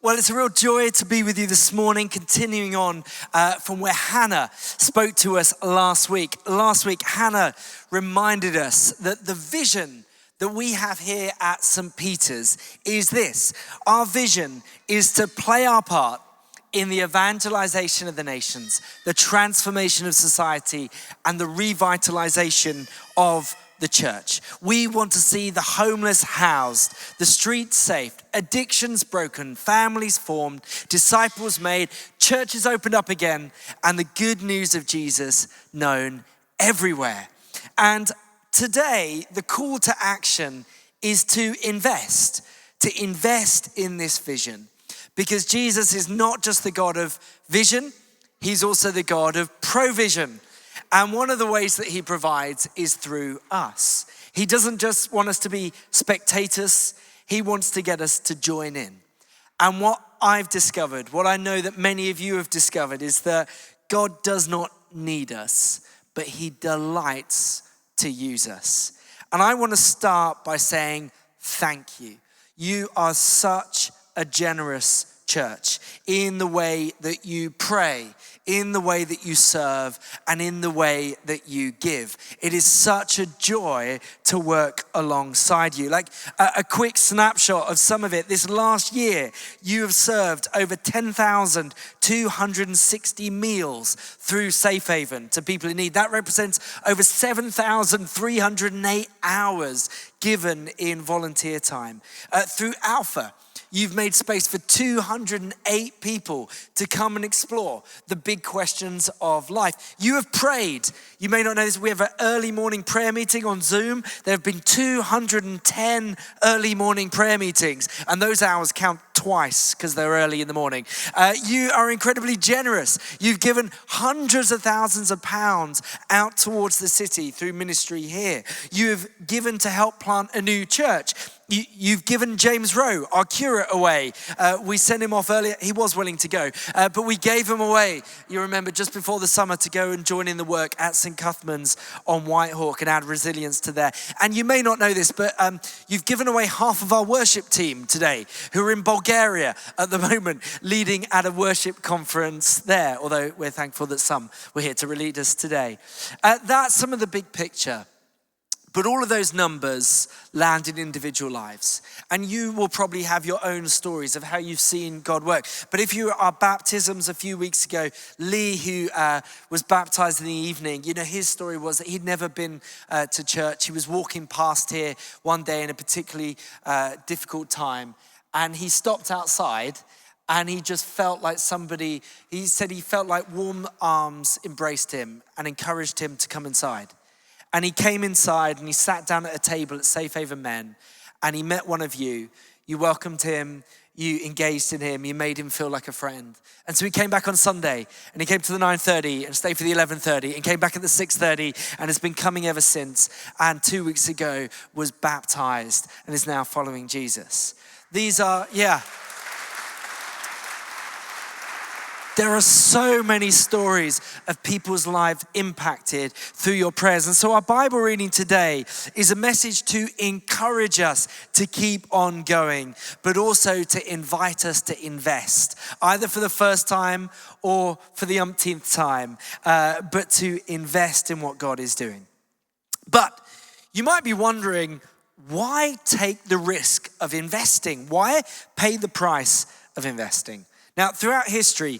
Well, it's a real joy to be with you this morning, continuing on from where Hannah spoke to us last week. Last week, Hannah reminded us that the vision that we have here at St. Peter's is this. Our vision is to play our part in the evangelization of the nations, the transformation of society, and the revitalization of the church. We want to see the homeless housed, the streets saved, addictions broken, families formed, disciples made, churches opened up again, and the good news of Jesus known everywhere. And today, the call to action is to invest in this vision. Because Jesus is not just the God of vision, he's also the God of provision. And one of the ways that he provides is through us. He doesn't just want us to be spectators, he wants to get us to join in. And what I've discovered, what I know that many of you have discovered, is that God does not need us, but he delights to use us. And I want to start by saying thank you. You are such a generous church in the way that you pray, in the way that you serve, and in the way that you give. It is such a joy to work alongside you. Like a quick snapshot of some of it. This last year, you have served over 10,260 meals through Safe Haven to people in need. That represents over 7,308 hours given in volunteer time. Through Alpha, you've made space for 208 people to come and explore the big questions of life. You have prayed. You may not know this, we have an early morning prayer meeting on Zoom. There have been 210 early morning prayer meetings, and those hours count twice because they're early in the morning. You are incredibly generous. You've given hundreds of thousands of pounds out towards the city through ministry here. You have given to help plant a new church. You've given James Rowe, our curate, away. We sent him off earlier. He was willing to go, but we gave him away, you remember, just before the summer to go and join in the work at St. Cuthman's on Whitehawk and add resilience to there. And you may not know this, but you've given away half of our worship team today, who are in Bulgaria at the moment, leading at a worship conference there, although we're thankful that some were here to lead us today. That's some of the big picture. But all of those numbers land in individual lives. And you will probably have your own stories of how you've seen God work. But if you were at our baptisms a few weeks ago, Lee, who was baptized in the evening, you know, his story was that he'd never been to church. He was walking past here one day in a particularly difficult time. And he stopped outside and he just felt like somebody, he said he felt like warm arms embraced him and encouraged him to come inside. And he came inside and he sat down at a table at Safe Haven Men and he met one of you. You welcomed him, you engaged in him, you made him feel like a friend. And so he came back on Sunday and he came to the 9:30 and stayed for the 11:30 and came back at the 6:30 and has been coming ever since. And 2 weeks ago was baptized and is now following Jesus. These are, there are so many stories of people's lives impacted through your prayers. And so our Bible reading today is a message to encourage us to keep on going, but also to invite us to invest, either for the first time or for the umpteenth time, but to invest in what God is doing. But you might be wondering, why take the risk of investing? Why pay the price of investing? Now, throughout history,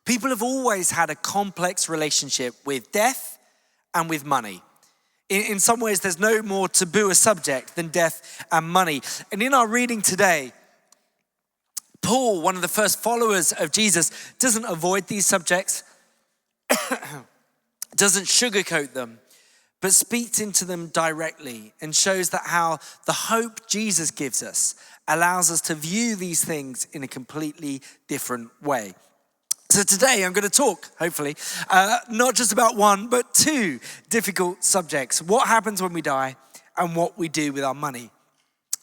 people have always had a complex relationship with death and with money. In some ways, there's no more taboo a subject than death and money. And in our reading today, Paul, one of the first followers of Jesus, doesn't avoid these subjects, doesn't sugarcoat them, but speaks into them directly and shows that how the hope Jesus gives us allows us to view these things in a completely different way. So today I'm going to talk, hopefully, not just about one, but two difficult subjects. What happens when we die and what we do with our money.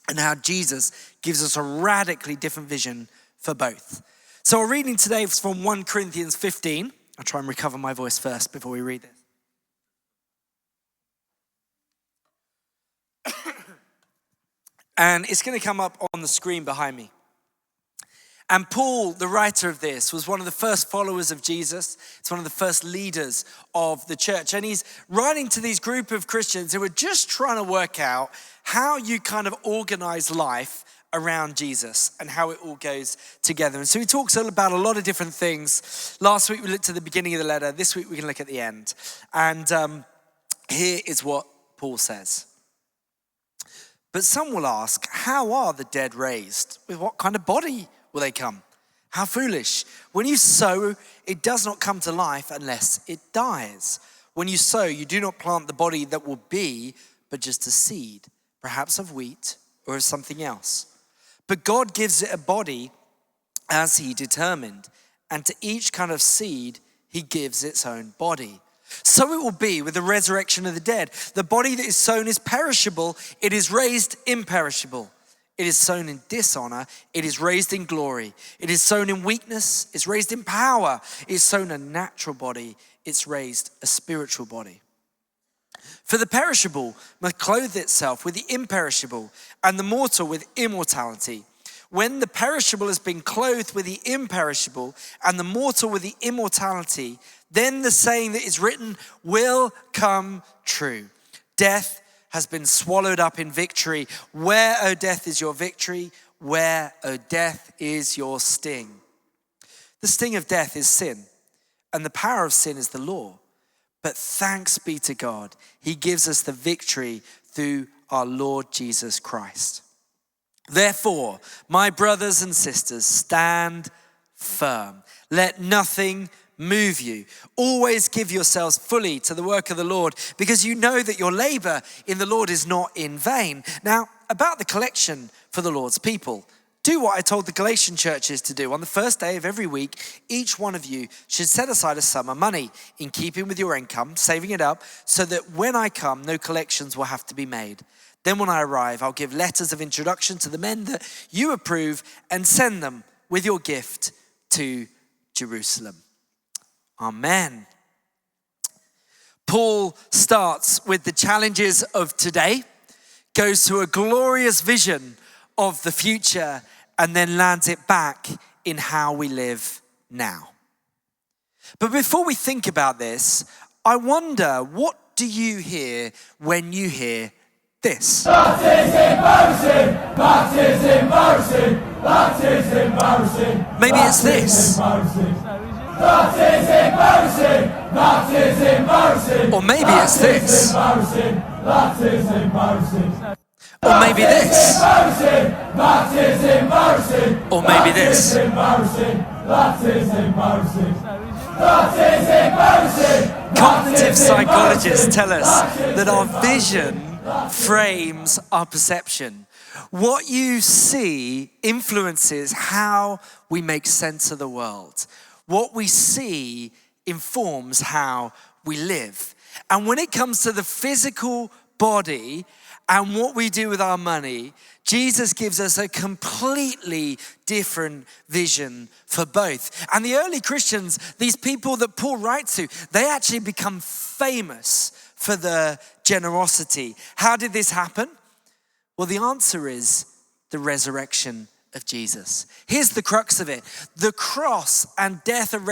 And how Jesus gives us a radically different vision for both. So our reading today is from 1 Corinthians 15. I'll try and recover my voice first before we read this. And it's going to come up on the screen behind me. And Paul, the writer of this, was one of the first followers of Jesus. It's one of the first leaders of the church. And he's writing to these group of Christians who are just trying to work out how you kind of organize life around Jesus and how it all goes together. And so he talks about a lot of different things. Last week we looked at the beginning of the letter. This week we can look at the end. And here is what Paul says. But some will ask, how are the dead raised? With what kind of body will they come? How foolish. When you sow, it does not come to life unless it dies. When you sow, you do not plant the body that will be, but just a seed, perhaps of wheat or of something else. But God gives it a body as he determined, and to each kind of seed, he gives its own body. So it will be with the resurrection of the dead. The body that is sown is perishable, it is raised imperishable. It is sown in dishonor, it is raised in glory. It is sown in weakness, it's raised in power. It is sown a natural body, it's raised a spiritual body. For the perishable must clothe itself with the imperishable, and the mortal with immortality. When the perishable has been clothed with the imperishable, and the mortal with the immortality, then the saying that is written will come true. Death has been swallowed up in victory. Where, O death, is your victory? Where, O death, is your sting? The sting of death is sin, and the power of sin is the law. But thanks be to God, he gives us the victory through our Lord Jesus Christ. Therefore, my brothers and sisters, stand firm. Let nothing move you. Always give yourselves fully to the work of the Lord, because you know that your labor in the Lord is not in vain. Now, about the collection for the Lord's people, do what I told the Galatian churches to do. On the first day of every week, each one of you should set aside a sum of money in keeping with your income, saving it up, so that when I come, no collections will have to be made. Then when I arrive, I'll give letters of introduction to the men that you approve and send them with your gift to Jerusalem. Amen. Paul starts with the challenges of today, goes to a glorious vision of the future, and then lands it back in how we live now. But before we think about this, I wonder, what do you hear when you hear this? That is embarrassing! That is embarrassing! That is embarrassing! Maybe it's this. That is embarrassing! That is embarrassing! Or maybe it's this. That is embarrassing! Or maybe this. That is embarrassing! Or maybe this. That is embarrassing! That is embarrassing! Cognitive psychologists tell us that our vision frames our perception. What you see influences how we make sense of the world. What we see informs how we live. And when it comes to the physical body and what we do with our money, Jesus gives us a completely different vision for both. And the early Christians, these people that Paul writes to, they actually become famous for their generosity. How did this happen? Well, the answer is the resurrection of Jesus. Here's the crux of it. The cross and death of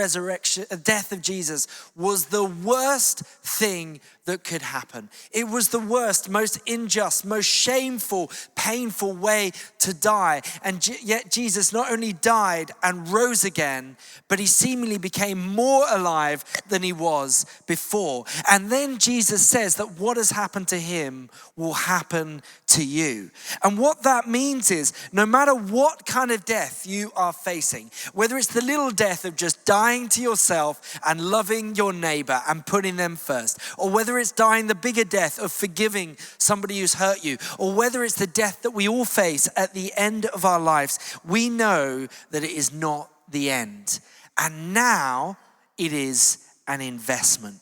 Jesus was the worst thing that could happen. It was the worst, most unjust, most shameful, painful way to die. And yet Jesus not only died and rose again, but he seemingly became more alive than he was before. And then Jesus says that what has happened to him will happen to you. And what that means is, no matter what kind of death you are facing, whether it's the little death of just dying to yourself and loving your neighbor and putting them first, or whether it's dying the bigger death of forgiving somebody who's hurt you, or whether it's the death that we all face at the end of our lives, we know that it is not the end. And now it is an investment.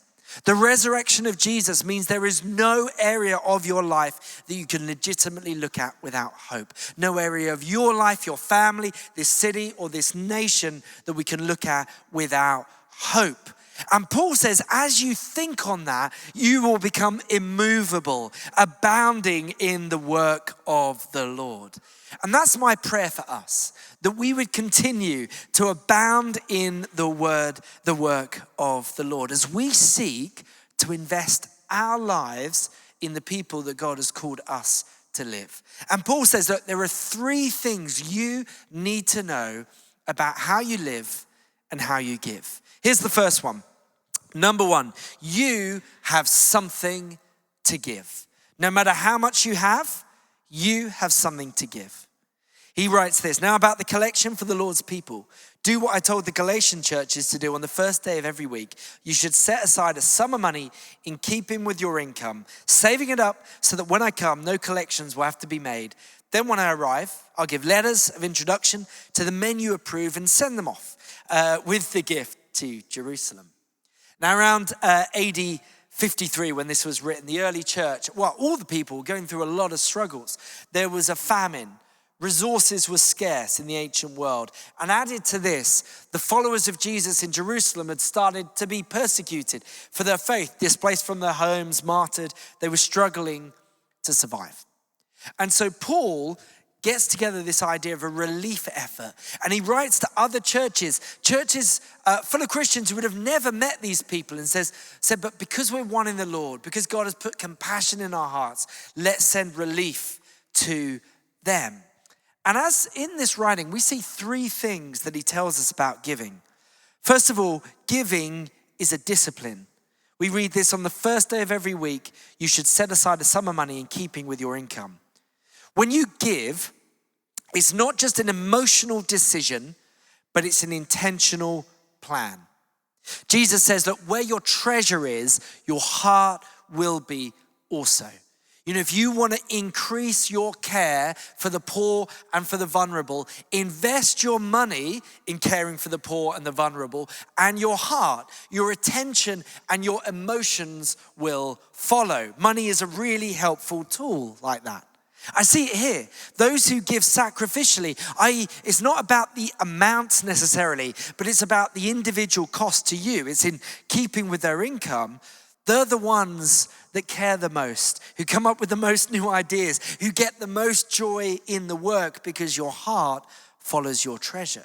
The resurrection of Jesus means there is no area of your life that you can legitimately look at without hope. No area of your life, your family, this city, or this nation that we can look at without hope. And Paul says, as you think on that, you will become immovable, abounding in the work of the Lord. And that's my prayer for us, that we would continue to abound in the work of the Lord, as we seek to invest our lives in the people that God has called us to live. And Paul says that there are 3 things you need to know about how you live and how you give. Here's the first one. Number 1, you have something to give. No matter how much you have something to give. He writes this, now about the collection for the Lord's people. Do what I told the Galatian churches to do on the first day of every week. You should set aside a sum of money in keeping with your income, saving it up so that when I come, no collections will have to be made. Then when I arrive, I'll give letters of introduction to the men you approve and send them off with the gift to Jerusalem. Now around AD 53, when this was written, the early church, well, all the people were going through a lot of struggles. There was a famine. Resources were scarce in the ancient world. And added to this, the followers of Jesus in Jerusalem had started to be persecuted for their faith, displaced from their homes, martyred. They were struggling to survive. And so Paul gets together this idea of a relief effort. And he writes to other churches full of Christians who would have never met these people, and said, but because we're one in the Lord, because God has put compassion in our hearts, let's send relief to them. And as in this writing, we see 3 things that he tells us about giving. First of all, giving is a discipline. We read this on the first day of every week, you should set aside a sum of money in keeping with your income. When you give, it's not just an emotional decision, but it's an intentional plan. Jesus says, look, where your treasure is, your heart will be also. You know, if you want to increase your care for the poor and for the vulnerable, invest your money in caring for the poor and the vulnerable, and your heart, your attention and your emotions will follow. Money is a really helpful tool like that. I see it here. Those who give sacrificially, i.e., it's not about the amount necessarily, but it's about the individual cost to you. It's in keeping with their income. They're the ones that care the most, who come up with the most new ideas, who get the most joy in the work because your heart follows your treasure.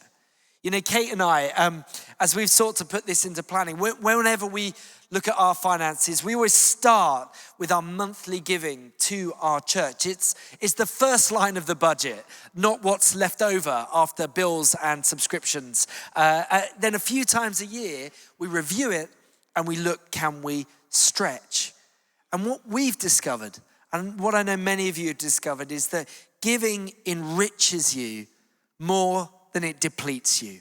You know, Kate and I, as we've sought to put this into planning, whenever we look at our finances, we always start with our monthly giving to our church. It's the first line of the budget, not what's left over after bills and subscriptions. Then a few times a year, we review it and we look, can we stretch? And what we've discovered, and what I know many of you have discovered, is that giving enriches you more than it depletes you.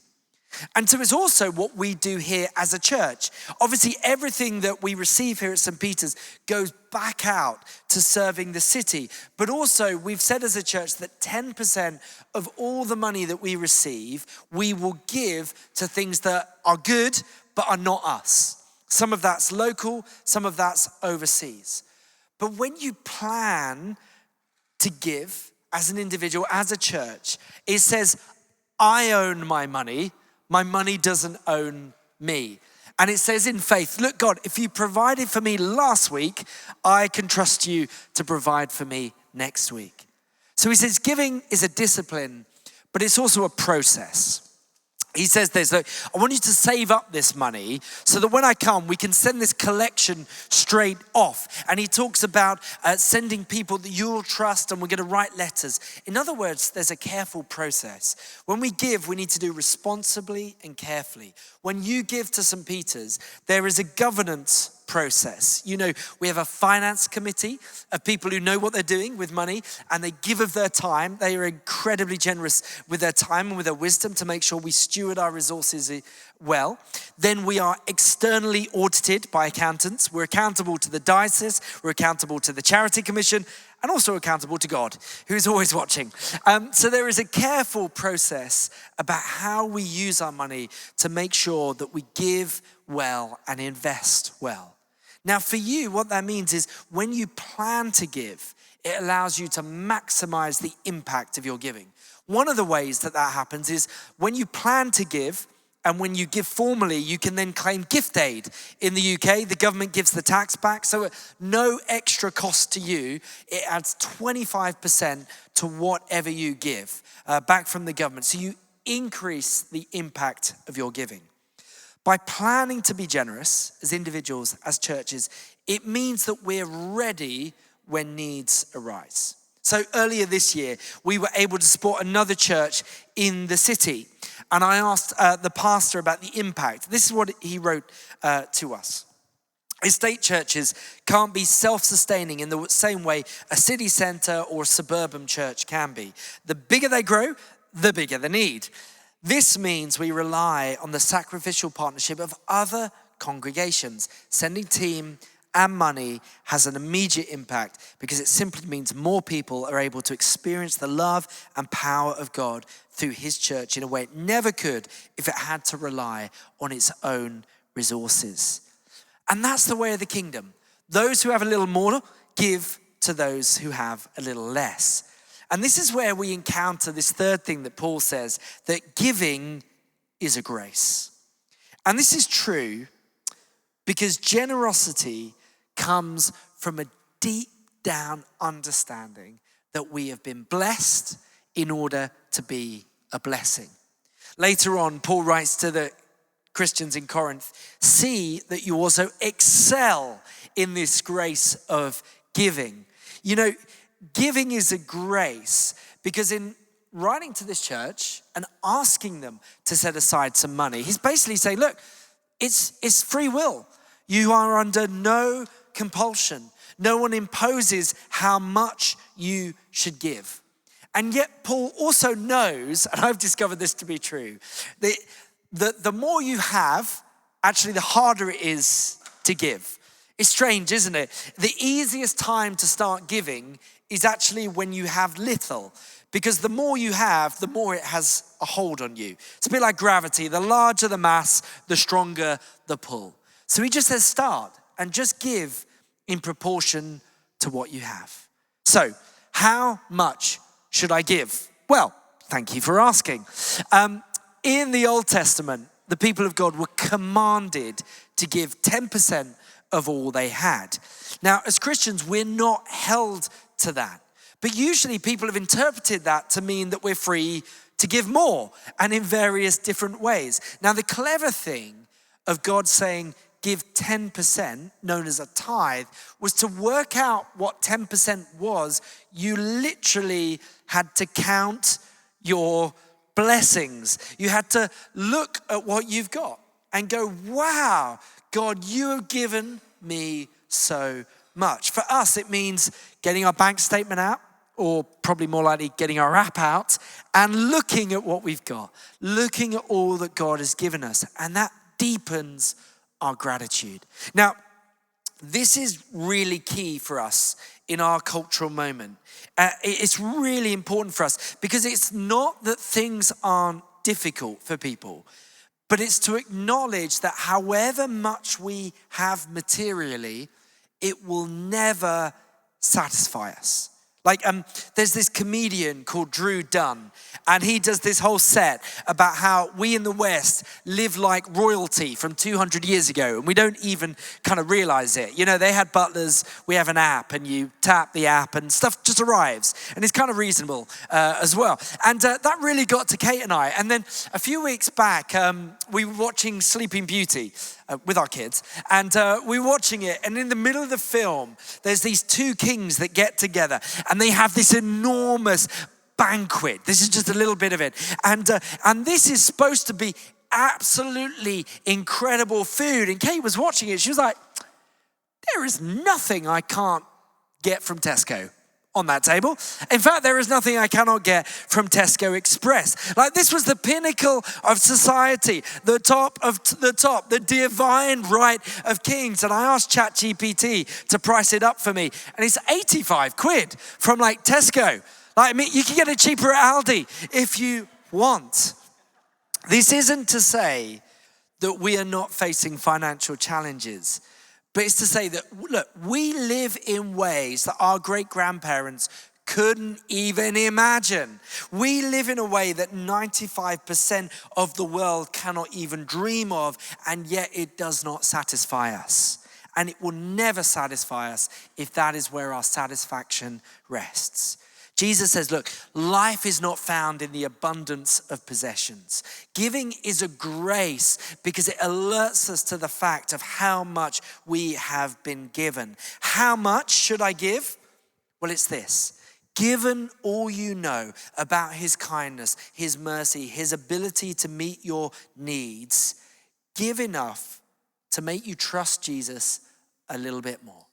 And so it's also what we do here as a church. Obviously, everything that we receive here at St. Peter's goes back out to serving the city. But also, we've said as a church that 10% of all the money that we receive, we will give to things that are good, but are not us. Some of that's local, some of that's overseas. But when you plan to give as an individual, as a church, it says, I own my money doesn't own me. And it says in faith, look, God, if you provided for me last week, I can trust you to provide for me next week. So he says giving is a discipline, but it's also a process. He says this, look, I want you to save up this money so that when I come, we can send this collection straight off. And he talks about sending people that you'll trust, and we're going to write letters. In other words, there's a careful process. When we give, we need to do responsibly and carefully. When you give to St. Peter's, there is a governance process. You know, we have a finance committee of people who know what they're doing with money, and they give of their time. They are incredibly generous with their time and with their wisdom to make sure we steward our resources well. Then we are externally audited by accountants. We're accountable to the diocese, we're accountable to the charity commission, and also accountable to God, who is always watching. So there is a careful process about how we use our money to make sure that we give well and invest well. Now for you, what that means is when you plan to give, it allows you to maximize the impact of your giving. One of the ways that happens is when you plan to give, And when you give formally, you can then claim gift aid. In the UK, the government gives the tax back, so at no extra cost to you. It adds 25% to whatever you give back from the government. So you increase the impact of your giving. By planning to be generous as individuals, as churches, it means that we're ready when needs arise. So earlier this year, we were able to support another church in the city. And I asked the pastor about the impact. This is what he wrote to us. Estate churches can't be self-sustaining in the same way a city centre or suburban church can be. The bigger they grow, the bigger the need. This means we rely on the sacrificial partnership of other congregations. Sending team and money has an immediate impact because it simply means more people are able to experience the love and power of God through his church in a way it never could if it had to rely on its own resources. And that's the way of the kingdom. Those who have a little more give to those who have a little less. And this is where we encounter this third thing that Paul says, that giving is a grace. And this is true because generosity comes from a deep down understanding that we have been blessed in order to be a blessing. Later on, Paul writes to the Christians in Corinth, see that you also excel in this grace of giving. You know, giving is a grace because in writing to this church and asking them to set aside some money, he's basically saying, look, it's free will. You are under no compulsion. No one imposes how much you should give. And yet Paul also knows, and I've discovered this to be true, that the more you have, actually the harder it is to give. It's strange, isn't it? The easiest time to start giving is actually when you have little, because the more you have, the more it has a hold on you. It's a bit like gravity. The larger the mass, the stronger the pull. So he just says start and just give in proportion to what you have. So how much should I give? Well, thank you for asking. In the Old Testament, the people of God were commanded to give 10% of all they had. Now, as Christians, we're not held to that. But usually people have interpreted that to mean that we're free to give more and in various different ways. Now, the clever thing of God saying, give 10%, known as a tithe, was to work out what 10% was. You literally had to count your blessings. You had to look at what you've got and go, wow, God, you have given me so much. For us, it means getting our bank statement out, or probably more likely getting our app out and looking at what we've got, looking at all that God has given us. And that deepens our gratitude. Now, this is really key for us in our cultural moment. It's really important for us because it's not that things aren't difficult for people, but it's to acknowledge that however much we have materially, it will never satisfy us. Like there's this comedian called Drew Dunn, and he does this whole set about how we in the West live like royalty from 200 years ago, and we don't even kind of realize it. You know, they had butlers, we have an app, and you tap the app and stuff just arrives, and it's kind of reasonable as well. And that really got to Kate and I. And then a few weeks back, we were watching Sleeping Beauty with our kids, and we were watching it, and in the middle of the film, there's these two kings that get together, and they have this enormous banquet. This is just a little bit of it, and this is supposed to be absolutely incredible food. And Kate was watching it. She was like, "There is nothing I can't get from Tesco on that table. In fact, there is nothing I cannot get from Tesco Express." Like, this was the pinnacle of society, the top of the top, the divine right of kings. And I asked ChatGPT to price it up for me, and it's 85 quid from like Tesco. Like, I mean, you can get it cheaper at Aldi if you want. This isn't to say that we are not facing financial challenges, but it's to say that, look, we live in ways that our great-grandparents couldn't even imagine. We live in a way that 95% of the world cannot even dream of, and yet it does not satisfy us. And it will never satisfy us if that is where our satisfaction rests. Jesus says, look, life is not found in the abundance of possessions. Giving is a grace because it alerts us to the fact of how much we have been given. How much should I give? Well, it's this. Given all you know about his kindness, his mercy, his ability to meet your needs, give enough to make you trust Jesus a little bit more.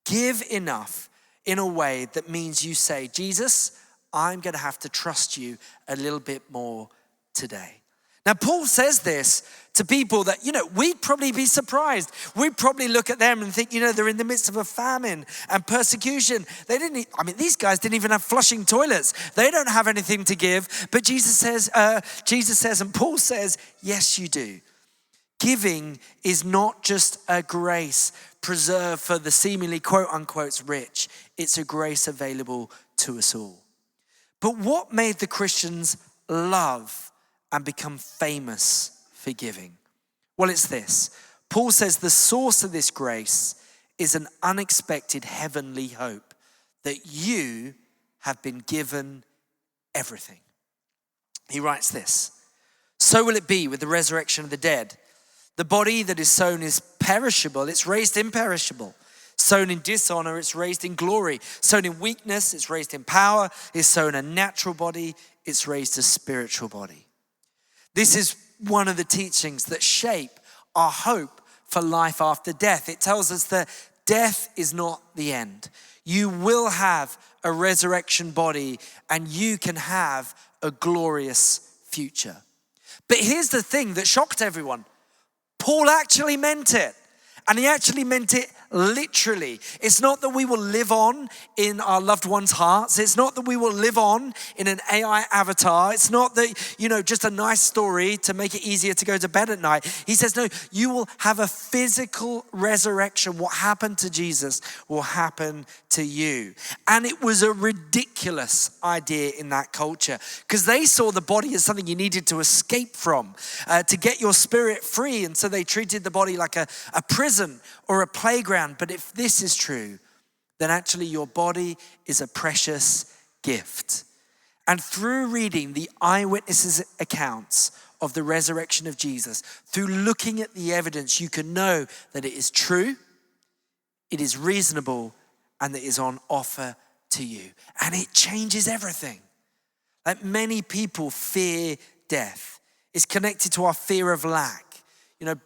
Give enough in a way that means you say, Jesus, I'm going to have to trust you a little bit more today. Now, Paul says this to people that, we'd probably be surprised. We'd probably look at them and think, they're in the midst of a famine and persecution. These guys didn't even have flushing toilets. They don't have anything to give. But Jesus says, and Paul says, yes, you do. Giving is not just a grace preserved for the seemingly quote unquote rich. It's a grace available to us all. But what made the Christians love and become famous for giving? Well, it's this. Paul says the source of this grace is an unexpected heavenly hope that you have been given everything. He writes this. So will it be with the resurrection of the dead. The body that is sown is perishable, it's raised imperishable. Sown in dishonor, it's raised in glory. Sown in weakness, it's raised in power. It's sown a natural body, it's raised a spiritual body. This is one of the teachings that shape our hope for life after death. It tells us that death is not the end. You will have a resurrection body and you can have a glorious future. But here's the thing that shocked everyone. Paul actually meant it. And he actually meant it literally. It's not that we will live on in our loved ones' hearts. It's not that we will live on in an AI avatar. It's not that, just a nice story to make it easier to go to bed at night. He says, no, you will have a physical resurrection. What happened to Jesus will happen to you. And it was a ridiculous idea in that culture because they saw the body as something you needed to escape from, to get your spirit free. And so they treated the body like a prison or a playground. But if this is true, then actually your body is a precious gift. And through reading the eyewitnesses' accounts of the resurrection of Jesus, through looking at the evidence, you can know that it is true, it is reasonable, and that it is on offer to you. And it changes everything. Like many people fear death. It's connected to our fear of lack.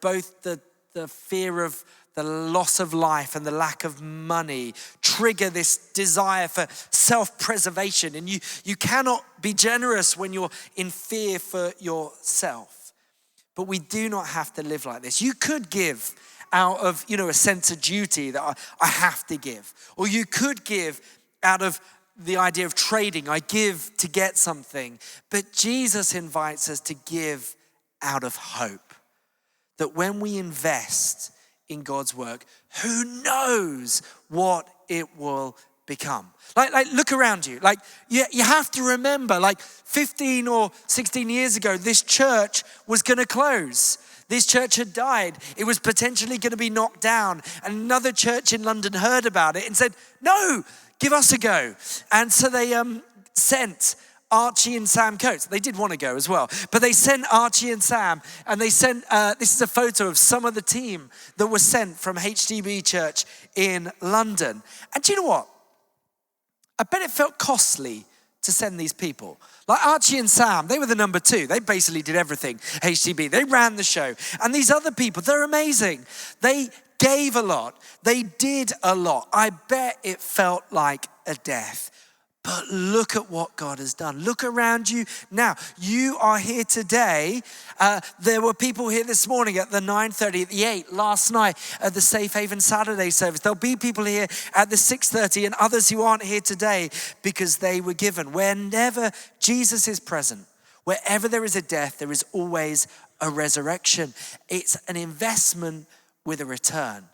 Both the fear of the loss of life and the lack of money trigger this desire for self-preservation. And you cannot be generous when you're in fear for yourself. But we do not have to live like this. You could give out of, a sense of duty that I have to give. Or you could give out of the idea of trading. I give to get something. But Jesus invites us to give out of hope. That when we invest in God's work, who knows what it will become? Like look around you. You have to remember, 15 or 16 years ago, this church was going to close. This church had died. It was potentially going to be knocked down. And another church in London heard about it and said, no, give us a go. And so they sent Archie and Sam Coates. They did want to go as well. But they sent Archie and Sam, and they sent, this is a photo of some of the team that was sent from HTB Church in London. And do you know what? I bet it felt costly to send these people. Like Archie and Sam, they were the number two. They basically did everything, HTB. They ran the show. And these other people, they're amazing. They gave a lot. They did a lot. I bet it felt like a death. But look at what God has done. Look around you now. You are here today. There were people here this morning at the 9:30, at the 8, last night at the Safe Haven Saturday service. There'll be people here at the 6:30 and others who aren't here today because they were given. Whenever Jesus is present, wherever there is a death, there is always a resurrection. It's an investment with a return.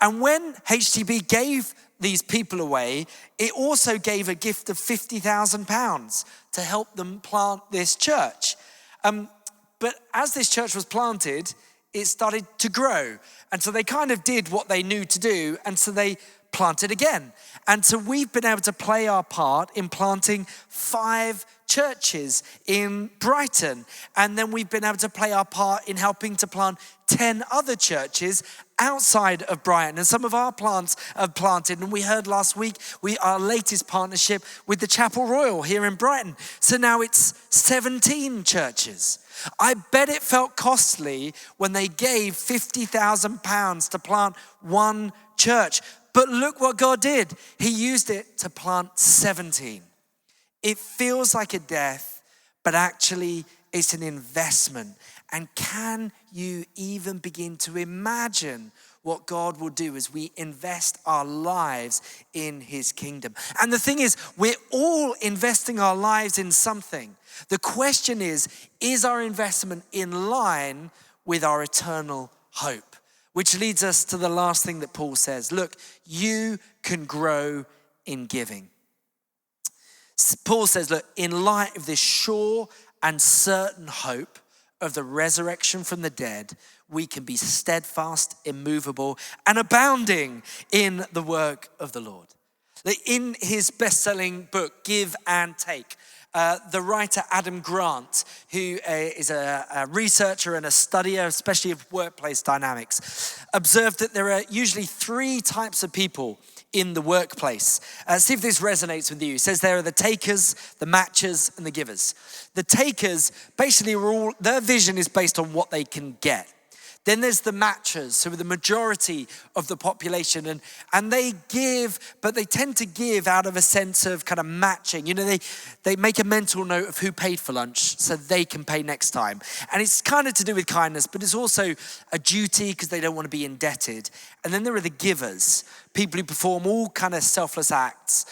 And when HTB gave these people away, it also gave a gift of £50,000 to help them plant this church. But as this church was planted, it started to grow. And so they kind of did what they knew to do, and so they planted again. And so we've been able to play our part in planting 5 churches in Brighton. And then we've been able to play our part in helping to plant 10 other churches outside of Brighton. And some of our plants have planted. And we heard last week, our latest partnership with the Chapel Royal here in Brighton. So now it's 17 churches. I bet it felt costly when they gave £50,000 to plant one church. But look what God did. He used it to plant 17. It feels like a death, but actually it's an investment. And can you even begin to imagine what God will do as we invest our lives in his kingdom? And the thing is, we're all investing our lives in something. The question is our investment in line with our eternal hope? Which leads us to the last thing that Paul says. Look, you can grow in giving. Paul says, look, in light of this sure and certain hope of the resurrection from the dead, we can be steadfast, immovable, and abounding in the work of the Lord. In his best-selling book, Give and Take, the writer Adam Grant, who is a researcher and a studier, especially of workplace dynamics, observed that there are usually 3 types of people in the workplace. See if this resonates with you. He says there are the takers, the matchers, and the givers. The takers, basically, their vision is based on what they can get. Then there's the matchers, who are the majority of the population, and they give, but they tend to give out of a sense of kind of matching. You know, they make a mental note of who paid for lunch so they can pay next time. And it's kind of to do with kindness, but it's also a duty because they don't want to be indebted. And then there are the givers, people who perform all kind of selfless acts,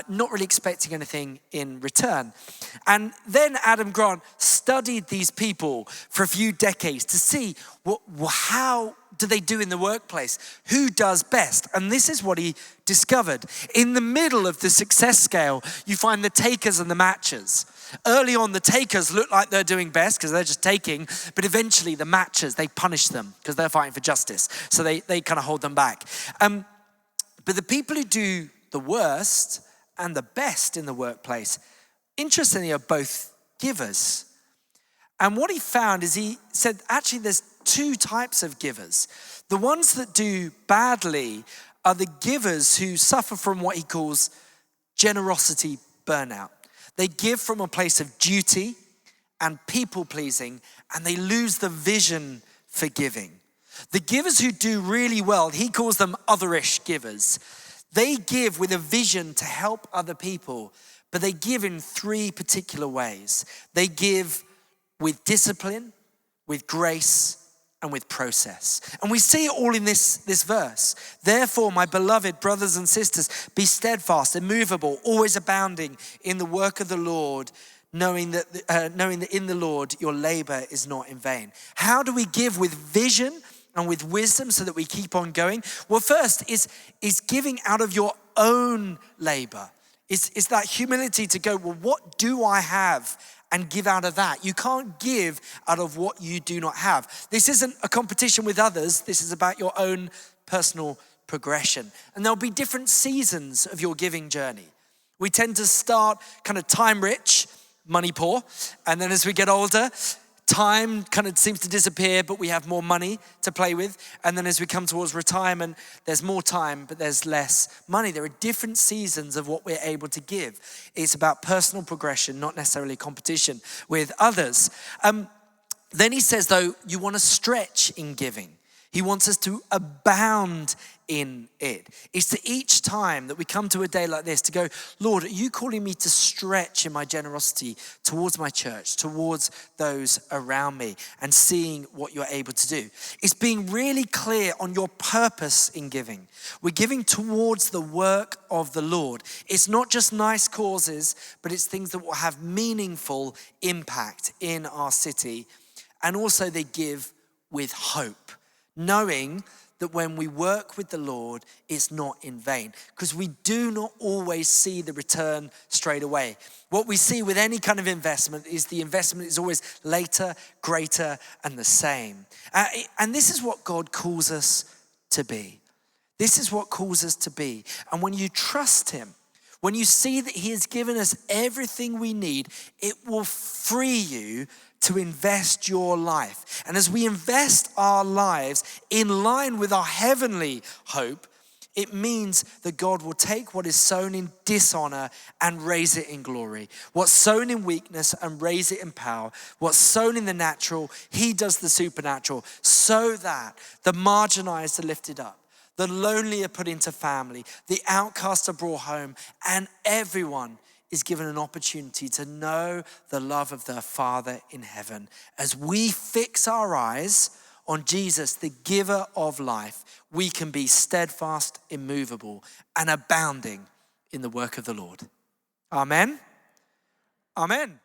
not really expecting anything in return. And then Adam Grant studied these people for a few decades to see how do they do in the workplace? Who does best? And this is what he discovered. In the middle of the success scale, you find the takers and the matchers. Early on, the takers look like they're doing best because they're just taking, but eventually the matchers, they punish them because they're fighting for justice. So they kind of hold them back. But the people who do the worst and the best in the workplace, interestingly, are both givers. And what he found is he said, actually, there's 2 types of givers. The ones that do badly are the givers who suffer from what he calls generosity burnout. They give from a place of duty and people-pleasing, and they lose the vision for giving. The givers who do really well, he calls them otherish givers. They give with a vision to help other people, but they give in 3 particular ways. They give with discipline, with grace, and with process. And we see it all in this verse. Therefore, my beloved brothers and sisters, be steadfast, immovable, always abounding in the work of the Lord, knowing that in the Lord your labor is not in vain. How do we give with vision and with wisdom so that we keep on going? Well, first is giving out of your own labor. It's that humility to go, well, what do I have? And give out of that. You can't give out of what you do not have. This isn't a competition with others. This is about your own personal progression. And there'll be different seasons of your giving journey. We tend to start kind of time rich, money poor. And then as we get older, time kind of seems to disappear, but we have more money to play with. And then as we come towards retirement, there's more time, but there's less money. There are different seasons of what we're able to give. It's about personal progression, not necessarily competition with others. Then he says, though, you want to stretch in giving. He wants us to abound in it. It's to each time that we come to a day like this to go, Lord, are you calling me to stretch in my generosity towards my church, towards those around me, and seeing what you're able to do? It's being really clear on your purpose in giving. We're giving towards the work of the Lord. It's not just nice causes, but it's things that will have meaningful impact in our city. And also they give with hope, knowing that when we work with the Lord, it's not in vain, because we do not always see the return straight away. What we see with any kind of investment is the investment is always later, greater, and the same. And this is what God calls us to be. This is what calls us to be. And when you trust him, when you see that he has given us everything we need, it will free you to invest your life. And as we invest our lives in line with our heavenly hope, it means that God will take what is sown in dishonor and raise it in glory. What's sown in weakness and raise it in power. What's sown in the natural, he does the supernatural, so that the marginalized are lifted up, the lonely are put into family, the outcasts are brought home, and everyone is given an opportunity to know the love of their Father in heaven. As we fix our eyes on Jesus, the giver of life, we can be steadfast, immovable, and abounding in the work of the Lord. Amen. Amen.